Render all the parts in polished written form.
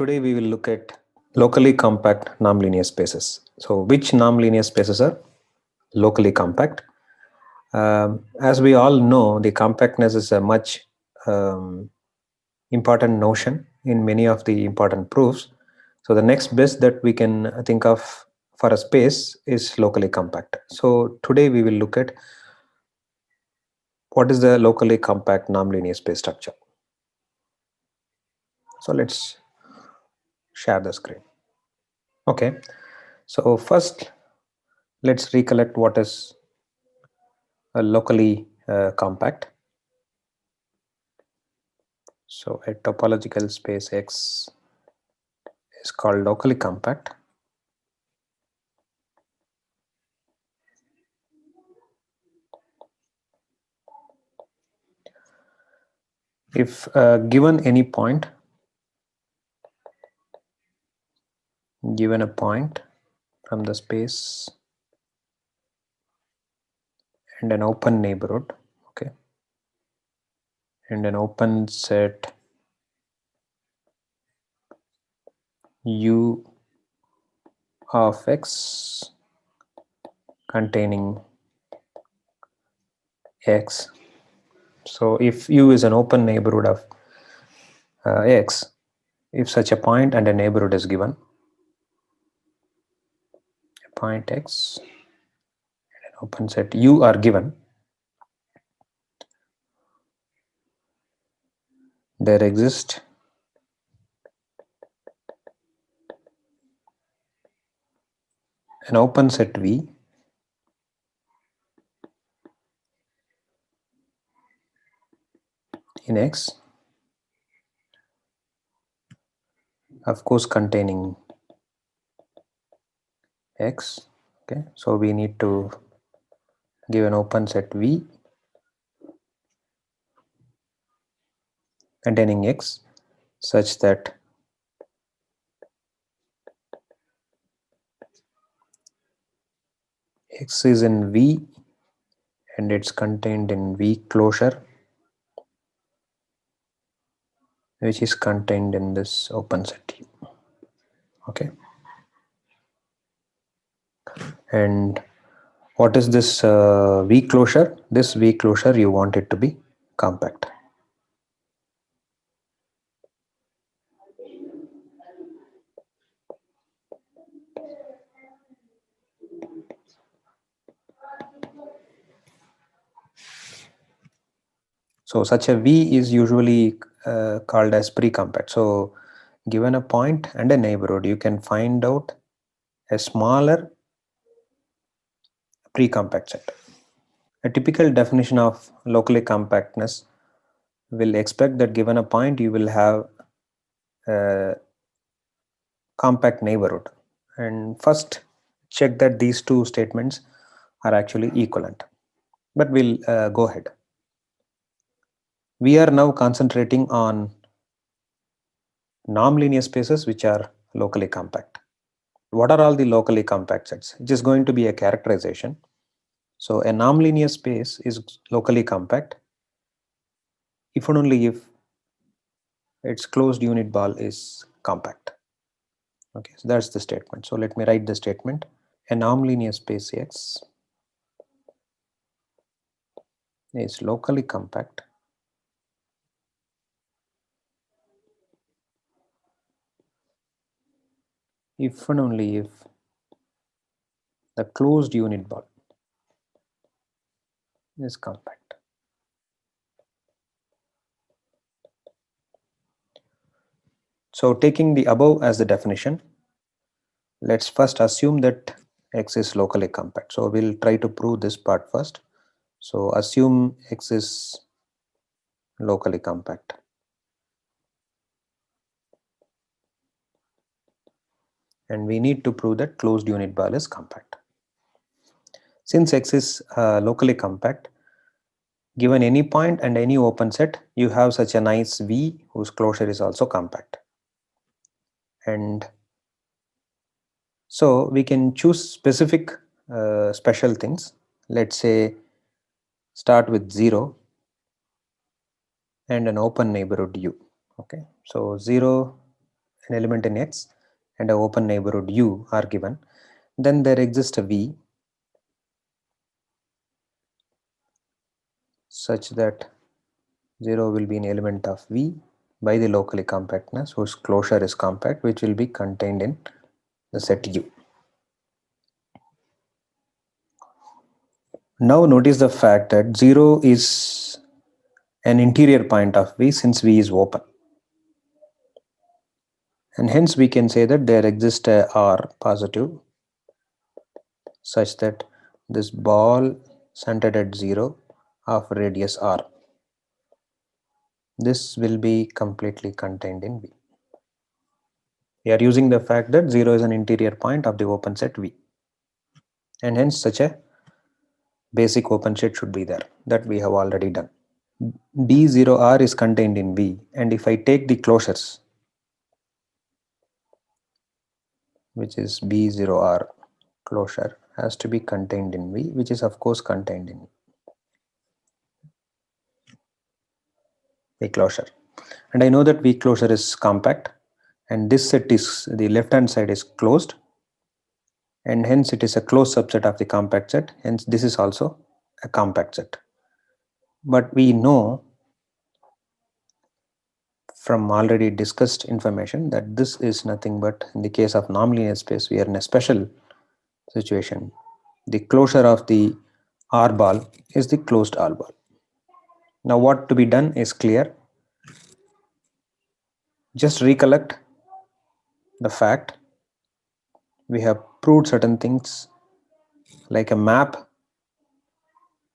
today we will look at locally compact nonlinear spaces. So which nonlinear spaces are locally compact? As we all know, the compactness is a much important notion in many of the important proofs. So the next best that we can think of for a space is locally compact. So today we will look at what is the locally compact nonlinear space structure. So let's share the screen. Okay, so first let's recollect what is a locally compact. So a topological space X is called locally compact if given any point, given a point from the space and an open neighborhood, okay, and an open set U of X containing X. So if U is an open neighborhood of X, if such a point and a neighborhood is given, a point X and an open set U are given, there exists an open set V in X, of course containing X. Okay, so we need to give an open set V containing X such that X is in V and it's contained in V closure, which is contained in this open set U. Okay, and what is this V closure? This V closure you want it to be compact. So such a V is usually called as pre-compact. So given a point and a neighborhood, you can find out a smaller pre-compact set. A typical definition of locally compactness will expect that given a point you will have a compact neighborhood, and first check that these two statements are actually equivalent, but we'll go ahead. We are now concentrating on nonlinear spaces which are locally compact. What are all the locally compact sets? It is going to be a characterization. So a nonlinear space is locally compact if and only if its closed unit ball is compact. Okay, so that's the statement. So let me write the statement. A nonlinear space X is locally compact if and only if the closed unit ball is compact. So taking the above as the definition, let's first assume that X is locally compact. So we'll try to prove this part first. So assume X is locally compact. And we need to prove that closed unit ball is compact. Since X is locally compact, given any point and any open set, you have such a nice V whose closure is also compact. And so we can choose specific special things. Let's say start with 0 and an open neighborhood U. Okay, so 0 an element in X and an open neighborhood U are given, then there exists a V such that 0 will be an element of V by the locally compactness whose closure is compact, which will be contained in the set U. Now notice the fact that 0 is an interior point of V since V is open. And hence we can say that there exists a R positive such that this ball centered at 0 of radius R, this will be completely contained in V. We are using the fact that 0 is an interior point of the open set V, and hence such a basic open set should be there, that we have already done. B0R is contained in V, and if I take the closures, which is B0R closure has to be contained in V, which is of course contained in V closure. And I know that V closure is compact, and this set is, the left hand side is closed, and hence it is a closed subset of the compact set, hence this is also a compact set. But we know from already discussed information that this is nothing but, in the case of nonlinear space, we are in a special situation. The closure of the R ball is the closed R ball. Now what to be done is clear. Just recollect the fact we have proved certain things like a map.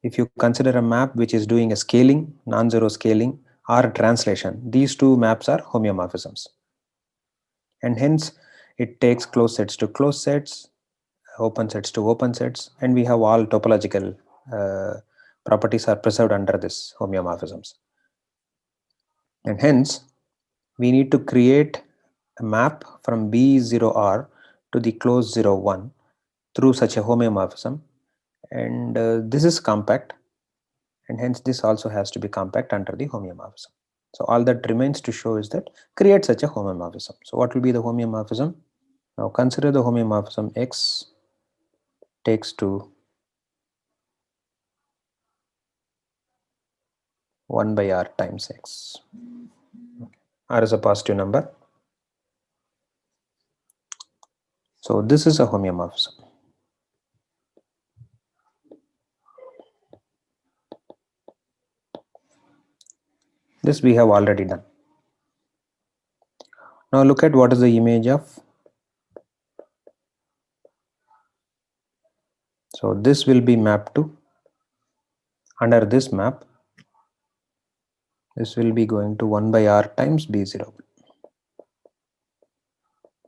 If you consider a map which is doing a scaling, non-zero scaling, or translation, these two maps are homeomorphisms, and hence it takes closed sets to closed sets, open sets to open sets, and we have all topological properties are preserved under this homeomorphisms. And hence we need to create a map from B0R to the closed 0,1 through such a homeomorphism, and this is compact, and hence this also has to be compact under the homeomorphism. So all that remains to show is that create such a homeomorphism. So what will be the homeomorphism? Now consider the homeomorphism X takes to 1 by R times X. R is a positive number. So this is a homeomorphism. This we have already done. Now look at what is the image of. So this will be mapped to, under this map, this will be going to 1 by R times B0.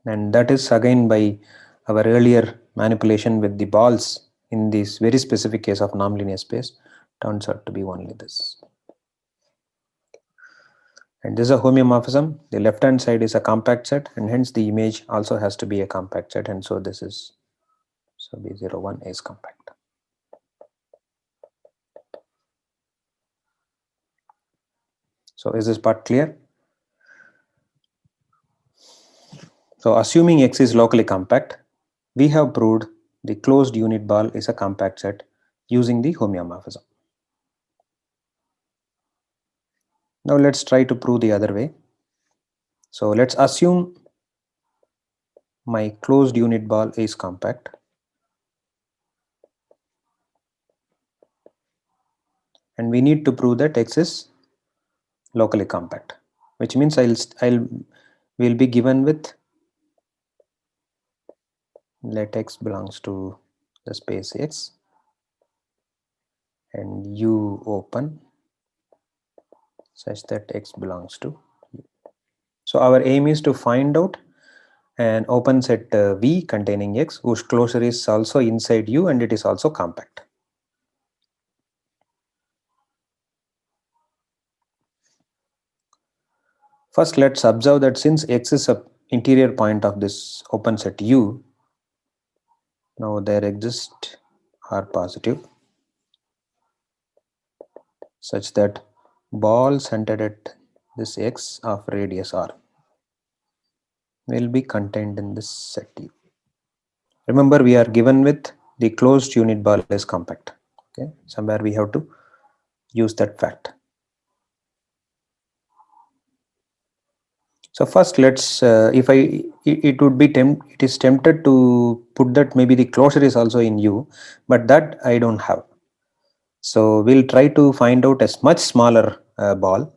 And that is again by our earlier manipulation with the balls in this very specific case of nonlinear space, turns out to be only this. And this is a homeomorphism. The left hand side is a compact set, and hence the image also has to be a compact set, and so this is, so B01 is compact. So is this part clear? So assuming X is locally compact, we have proved the closed unit ball is a compact set using the homeomorphism. Now let's try to prove the other way. So let's assume my closed unit ball is compact, and we need to prove that X is locally compact, which means we'll be given with, let X belongs to the space X and U open such that X belongs to U. So our aim is to find out an open set V containing X whose closure is also inside U and it is also compact. First, let's observe that since X is an interior point of this open set U, now there exists R positive such that ball centered at this X of radius R. will be contained in this set U. Remember, we are given with the closed unit ball is compact. Okay, somewhere we have to use that fact. So first, let's if it would be it is tempted to put that maybe the closure is also in U, but that I don't have. So we'll try to find out a much smaller ball.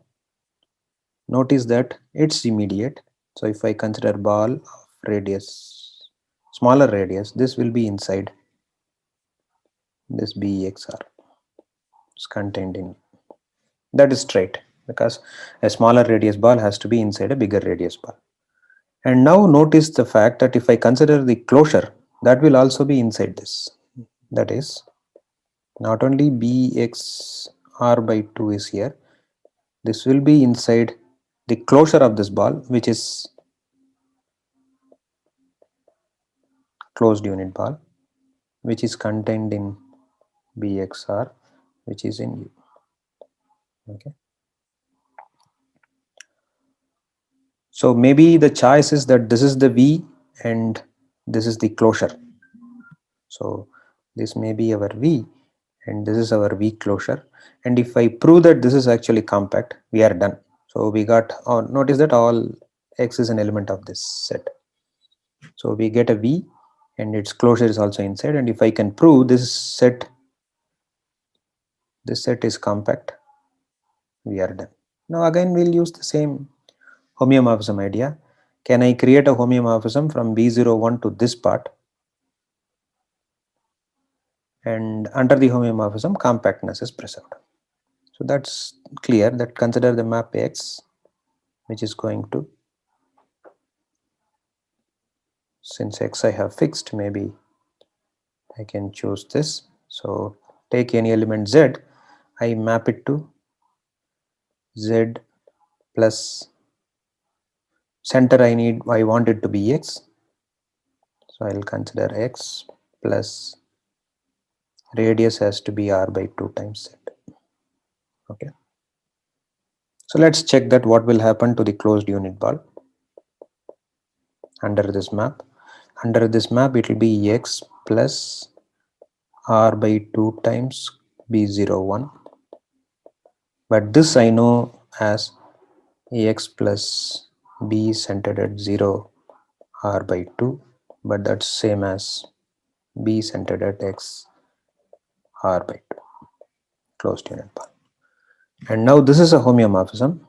Notice that it's immediate. So if I consider ball of radius, smaller radius, this will be inside this BEXR. It's contained in. That is straight because a smaller radius ball has to be inside a bigger radius ball. And now notice the fact that if I consider the closure, that will also be inside this. That is, not only BXR by 2 is here, this will be inside the closure of this ball, which is closed unit ball, which is contained in BXR, which is in U. Okay. So maybe the choice is that this is the V and this is the closure. So this may be our V and this is our V closure. And if I prove that this is actually compact, we are done. So we got, notice that all X is an element of this set. So we get a V and its closure is also inside. And if I can prove this set is compact, we are done. Now again, we'll use the same homeomorphism idea. Can I create a homeomorphism from B01 to this part? And under the homeomorphism, compactness is preserved. So that's clear that consider the map X, which is going to, since X I have fixed, maybe I can choose this. So take any element Z, I map it to Z plus center I want it to be X. So I'll consider X plus radius has to be R by 2 times Z. Okay. So let's check that what will happen to the closed unit ball under this map. Under this map, it will be X plus R by 2 times B01. But this I know as X plus B centered at 0 R by 2. But that's same as B centered at X R by 2. Closed unit ball. And now this is a homeomorphism.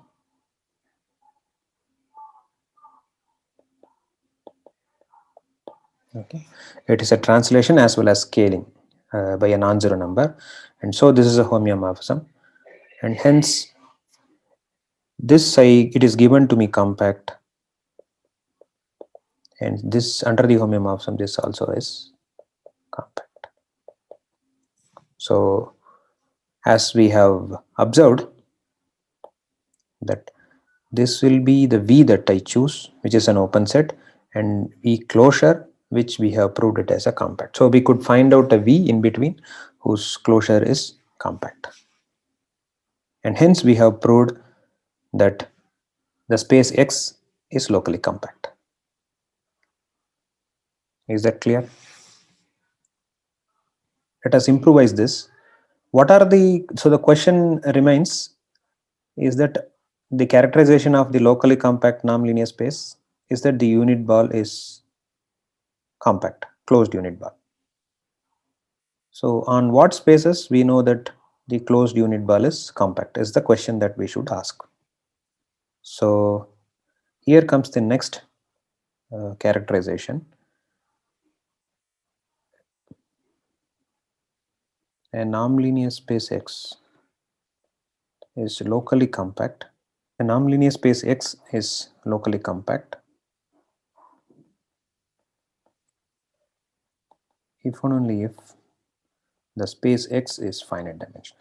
Okay, it is a translation as well as scaling by a non-zero number, and so this is a homeomorphism, and hence this it is given to me compact, and this under the homeomorphism this also is compact. So as we have observed that this will be the V that I choose, which is an open set, and V closure, which we have proved it as a compact. So we could find out a V in between whose closure is compact. And hence we have proved that the space X is locally compact. Is that clear? Let us improvise this. What are so the question remains is that the characterization of the locally compact nonlinear space is that the unit ball is compact, closed unit ball. So on what spaces we know that the closed unit ball is compact is the question that we should ask. So here comes the next characterization. A nonlinear space X is locally compact. A nonlinear space X is locally compact if and only if the space X is finite dimensional.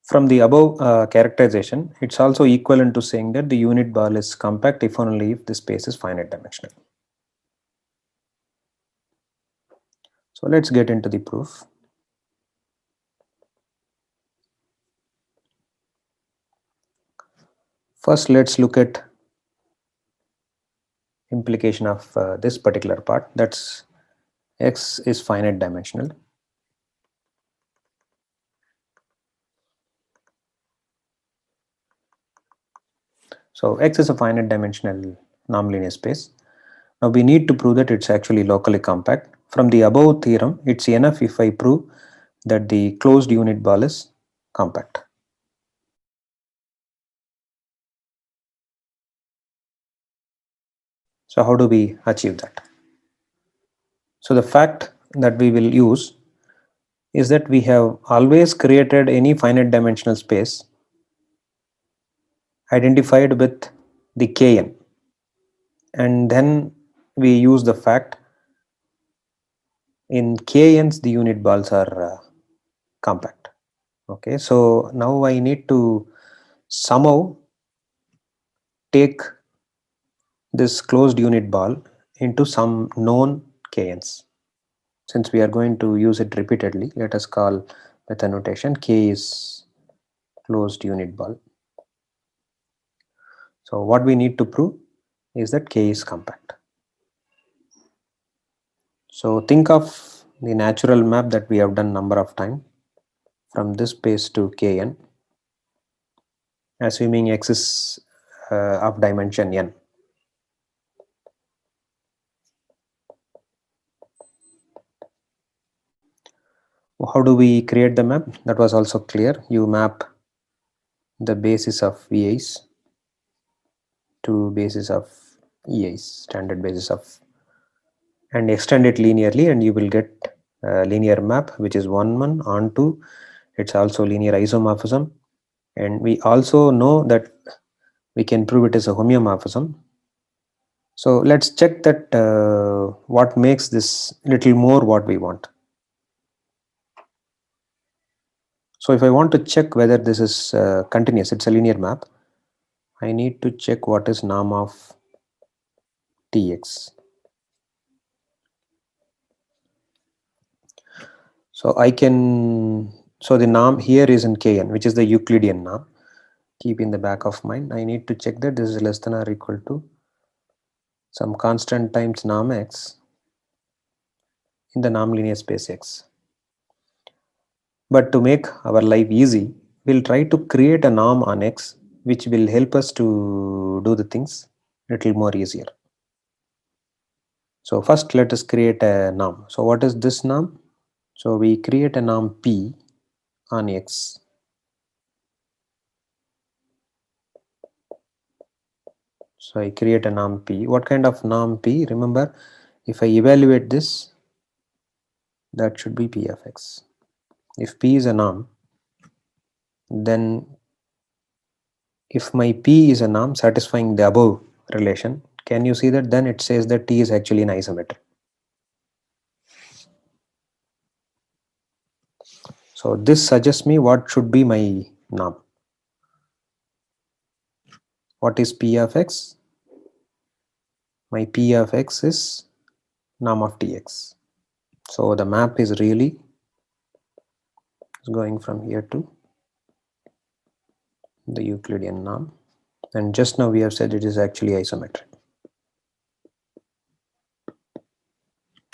From the above characterization, it's also equivalent to saying that the unit ball is compact if and only if the space is finite dimensional. So let's get into the proof. First, let's look at implication of this particular part. That's X is finite dimensional. So X is a finite dimensional nonlinear space. Now we need to prove that it's actually locally compact. From the above theorem, it's enough if I prove that the closed unit ball is compact. So how do we achieve that? So the fact that we will use is that we have always created any finite dimensional space identified with the Kn, and then we use the fact in Kns the unit balls are compact. Okay, so now I need to somehow take this closed unit ball into some known Kns. Since we are going to use it repeatedly, let us call method notation K is closed unit ball. So what we need to prove is that K is compact. So think of the natural map that we have done number of times from this space to Kn, assuming X is of dimension n. How do we create the map? That was also clear. You map the basis of VIs to basis of EIs, standard basis of, and extend it linearly, and you will get a linear map which is 1 onto. It's also linear isomorphism, and we also know that we can prove it as a homeomorphism. So let's check that what makes this little more what we want. So if I want to check whether this is continuous, it's a linear map, I need to check what is norm of Tx. So I can, so the norm here is in Kn, which is the Euclidean norm. Keep in the back of mind, I need to check that this is less than or equal to some constant times norm x in the norm linear space X. But to make our life easy, we'll try to create a norm on X which will help us to do the things a little more easier. So first let us create a norm. So what is this norm? So we create a norm P on X. So I create a norm P. What kind of norm P? Remember, if I evaluate this, that should be P of X. If P is a norm, then if my P is a norm satisfying the above relation, can you see that then it says that T is actually an isometry. So this suggests me what should be my norm. What is P of X? My P of X is norm of Tx. So the map is really going from here to the Euclidean norm, and just now we have said it is actually isometric.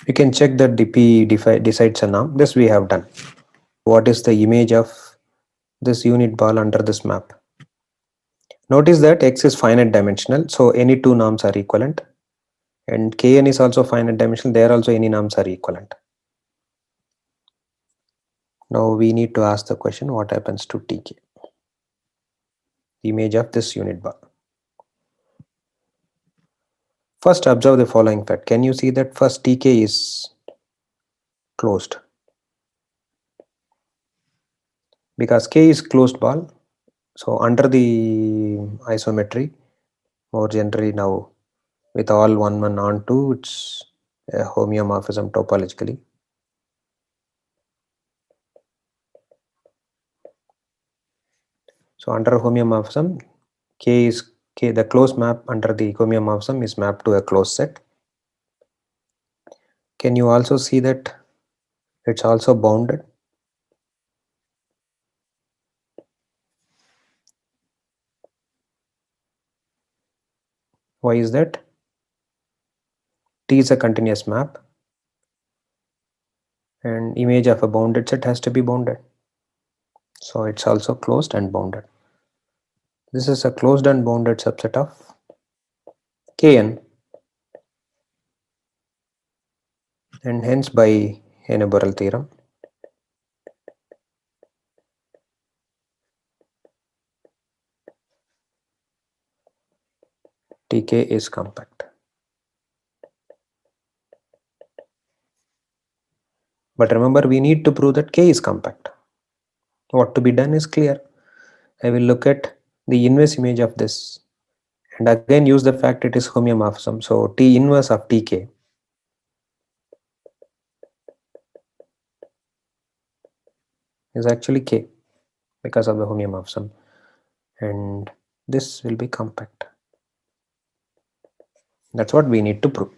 You can check that the P decides a norm. This we have done. What is the image of this unit ball under this map? Notice that X is finite dimensional, so any two norms are equivalent, and Kn is also finite dimensional, there also any norms are equivalent. Now we need to ask the question, what happens to Tk, image of this unit ball? First observe the following fact. Can you see that first Tk is closed? Because K is closed ball, so under the isometry, more generally now with all 1 on 2, it's a homeomorphism topologically. So under homeomorphism, the closed map under the homeomorphism is mapped to a closed set. Can you also see that it's also bounded? Why is that? T is a continuous map and image of a bounded set has to be bounded. So it's also closed and bounded. This is a closed and bounded subset of Kn, and hence by Henneberl theorem, Tk is compact. But remember, we need to prove that K is compact. What to be done is clear. I will look at the inverse image of this and again use the fact it is homeomorphism. So T inverse of Tk is actually K because of the homeomorphism, and this will be compact. That's what we need to prove.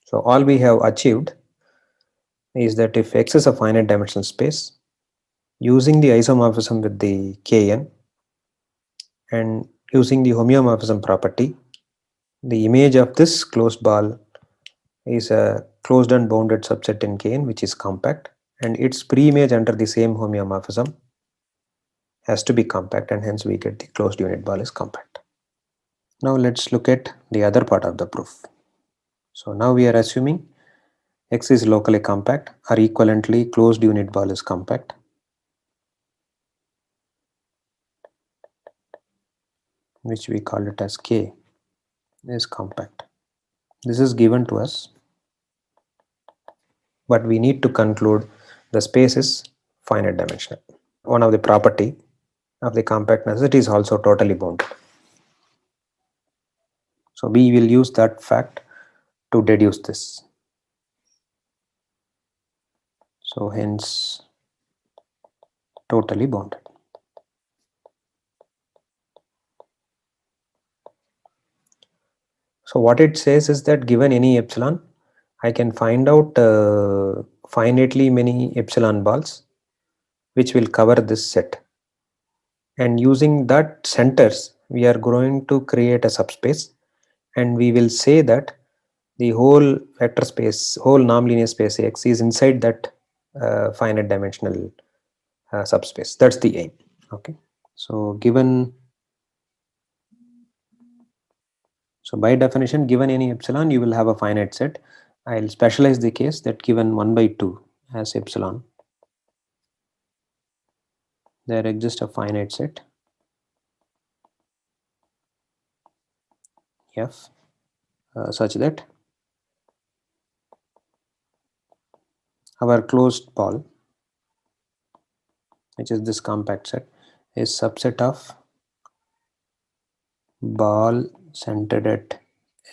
So all we have achieved is that if X is a finite dimensional space, using the isomorphism with the Kn and using the homeomorphism property, the image of this closed ball is a closed and bounded subset in Kn which is compact, and its pre-image under the same homeomorphism has to be compact, and hence we get the closed unit ball is compact. Now let's look at the other part of the proof. So now we are assuming X is locally compact, or equivalently closed unit ball is compact. Which we call it as K is compact. This is given to us, but we need to conclude the space is finite dimensional. One of the property of the compactness, it is also totally bounded. So we will use that fact to deduce this. So hence totally bounded. So what it says is that given any epsilon, I can find out finitely many epsilon balls which will cover this set, and using that centers we are going to create a subspace, and we will say that the whole vector space, whole nonlinear space X is inside that finite dimensional subspace. That's the aim. Okay. So by definition, given any epsilon, you will have a finite set. I'll specialize the case that given 1 by 2 as epsilon, there exists a finite set F such that our closed ball, which is this compact set, is subset of ball centered at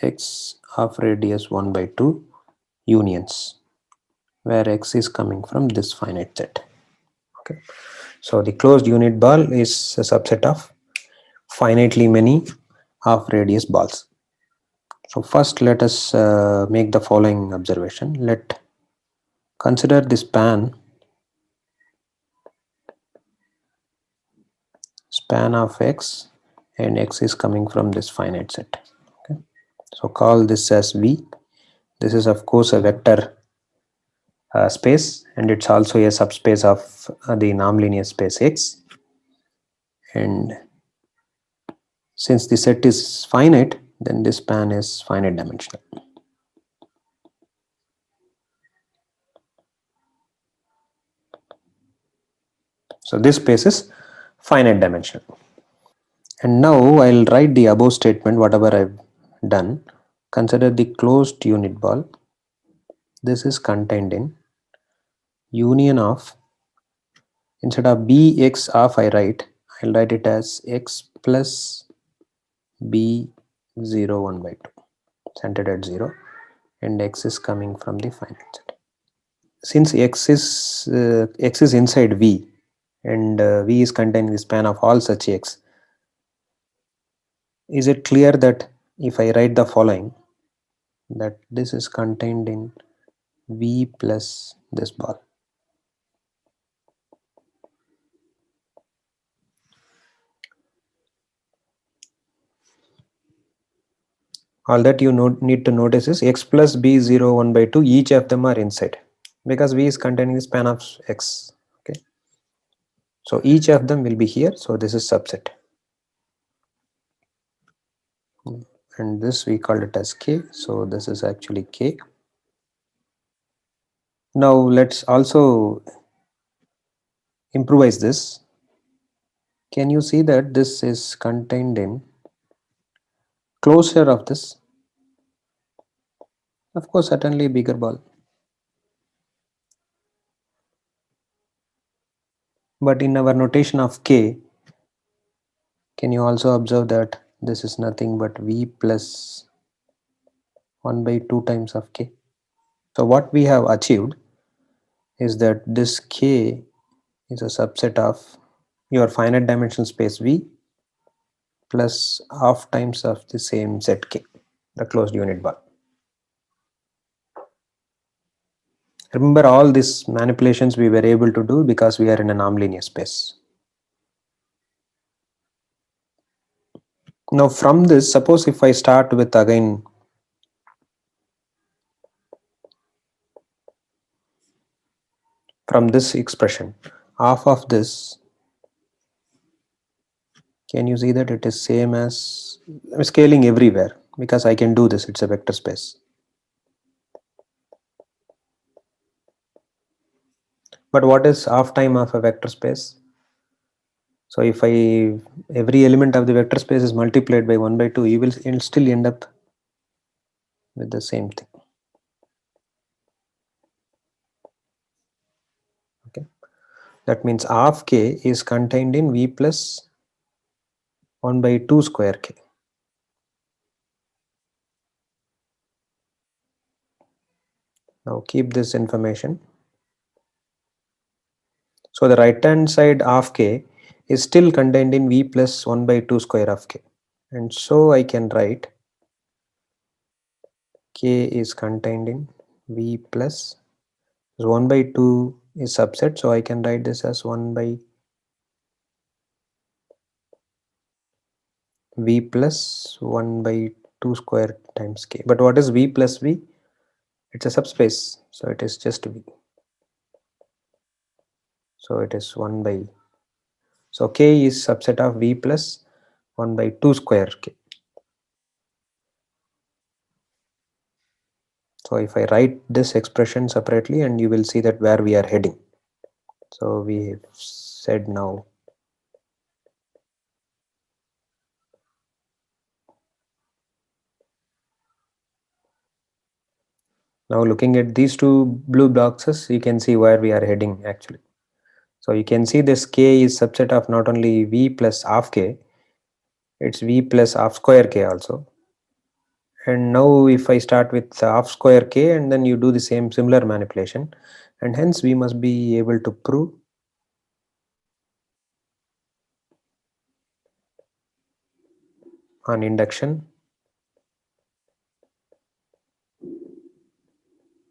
X of radius 1 by 2 unions, where X is coming from this finite set. Okay. So the closed unit ball is a subset of finitely many half radius balls. So first let us make the following observation. Let consider the span of X, and X is coming from this finite set. Okay. So call this as V. This is of course a vector space, and it's also a subspace of the nonlinear space X, and since the set is finite, then this span is finite dimensional. So this space is finite dimensional. And now I'll write the above statement, whatever I've done. Consider the closed unit ball. This is contained in union of, instead of bx of I'll write it as x plus b0 1 by 2, centered at 0, and x is coming from the finite set. Since x is inside V, and V is containing the span of all such x, is it clear that if I write the following, that this is contained in V plus this ball? All that you need to notice is x plus b 0 1 by 2, each of them are inside because v is containing the span of x. Okay, so each of them will be here, so this is subset, and this we call it as k, so this is actually k. Now let's also improvise this. Can you see that this is contained in closure of this? Of course, certainly bigger ball. But in our notation of k, can you also observe that this is nothing but v plus 1 by 2 times of k? So what we have achieved is that this k is a subset of your finite dimensional space V plus half times of the same zk, the closed unit ball. Remember, all these manipulations we were able to do because we are in a nonlinear space. Now from this, suppose if I start with again from this expression, half of this, can you see that it is same as, I'm scaling everywhere because I can do this, it's a vector space. But what is half time of a vector space? So if every element of the vector space is multiplied by 1 by 2, you will still end up with the same thing. Okay, that means half k is contained in V plus 1 by 2 square k. Now keep this information. So the right hand side half k is still contained in V plus 1 by 2 square of k, and so I can write k is contained in V plus 1 by 2 is subset, so I can write this as 1 by V plus 1 by 2 square times k. But what is V plus V? It's a subspace, so it is just V. So it is 1 by, so k is subset of V plus 1 by 2 square k. So if I write this expression separately, and you will see that where we are heading. So we have said now looking at these two blue boxes, you can see where we are heading actually. So you can see this k is subset of not only V plus half k, it's V plus half square k also. And now if I start with half square k and then you do the same similar manipulation, and hence we must be able to prove on induction,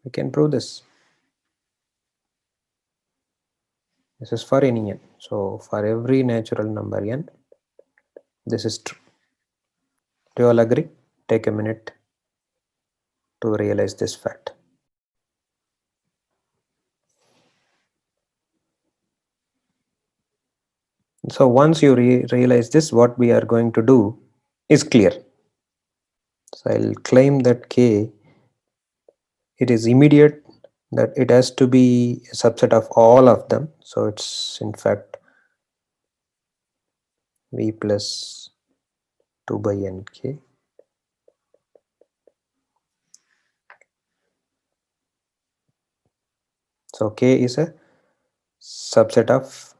we can prove this. This is for any n. So for every natural number n, this is true. Do you all agree? Take a minute to realize this fact. So once you realize this, what we are going to do is clear. So I'll claim that k, it is immediate, that it has to be a subset of all of them. So it's in fact V plus 2 by n k. So k is a subset of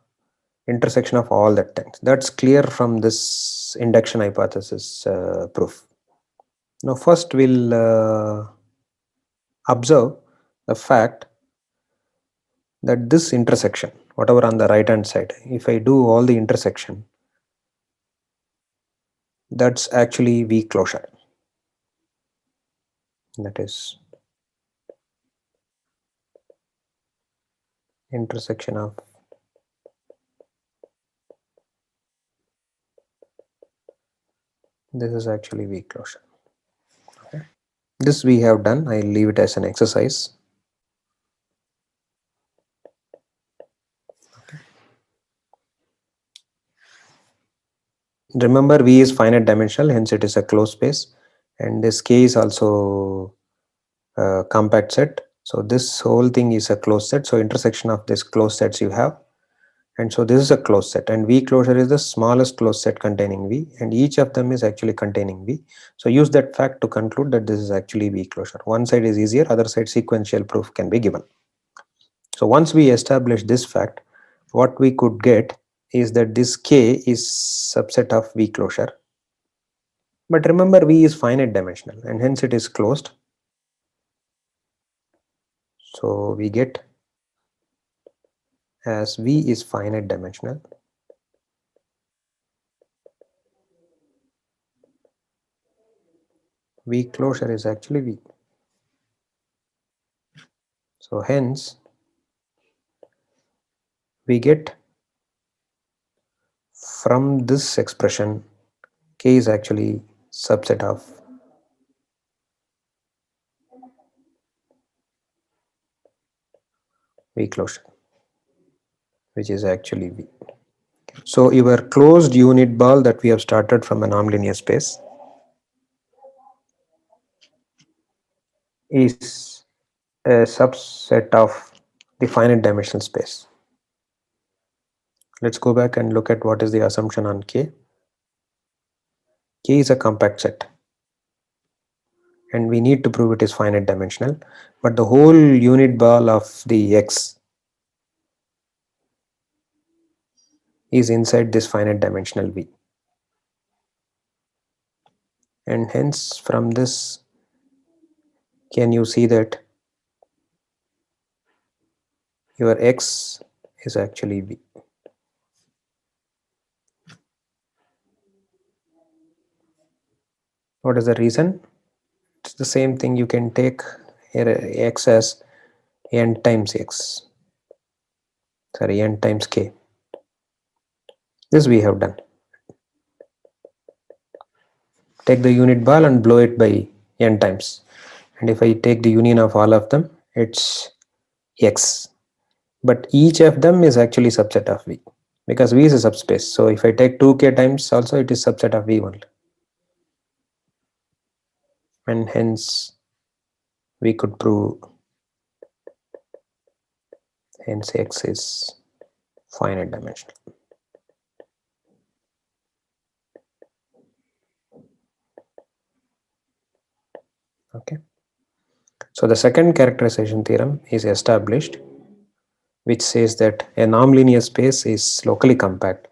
intersection of all that things. That's clear from this induction hypothesis proof. Now first we'll observe the fact that this intersection, whatever on the right hand side, if I do all the intersection, that's actually V closure. That is intersection of this is actually V closure. This we have done. I'll leave it as an exercise. Remember, V is finite dimensional, hence it is a closed space, and this K is also a compact set. So this whole thing is a closed set. So intersection of this closed sets you have, and so this is a closed set, and V closure is the smallest closed set containing V, and each of them is actually containing V. So use that fact to conclude that this is actually V closure. One side is easier, other side sequential proof can be given. So once we establish this fact, what we could get is that this K is subset of V closure. But remember, V is finite dimensional and hence it is closed. So we get, as V is finite dimensional, V closure is actually V. So hence we get from this expression K is actually subset of V closure, which is actually V. So your closed unit ball that we have started from a nonlinear space is a subset of the finite dimensional space. Let's go back and look at what is the assumption on K. K is a compact set, and we need to prove it is finite dimensional, but the whole unit ball of the X is inside this finite dimensional V, and hence from this can you see that your X is actually V. What is the reason? It's the same thing. You can take here X as n times X, sorry, n times K. This we have done. Take the unit ball and blow it by n times, and if I take the union of all of them, it's X, but each of them is actually subset of V because V is a subspace. So if I take 2K times also, it is subset of V only, and hence we could prove hence X is finite dimensional. Okay, so the second characterization theorem is established, which says that a nonlinear space is locally compact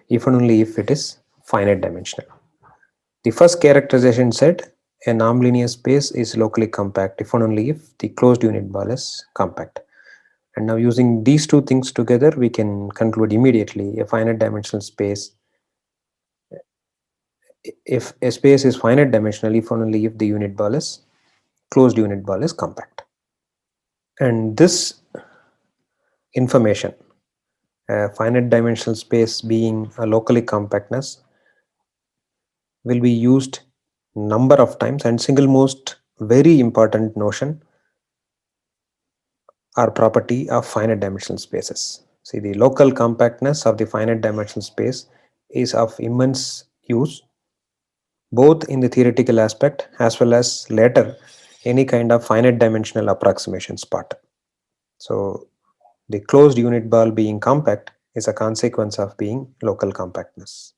if and only if it is finite dimensional. The first characterization said a nonlinear space is locally compact if and only if the closed unit ball is compact. And now using these two things together, we can conclude immediately a finite dimensional space. If a space is finite dimensional, if and only if the unit ball is closed unit ball is compact. And this information, a finite dimensional space being a locally compactness, will be used number of times, and single most very important notion or property of finite dimensional spaces. See, the local compactness of the finite dimensional space is of immense use both in the theoretical aspect as well as later any kind of finite dimensional approximations part. So the closed unit ball being compact is a consequence of being local compactness.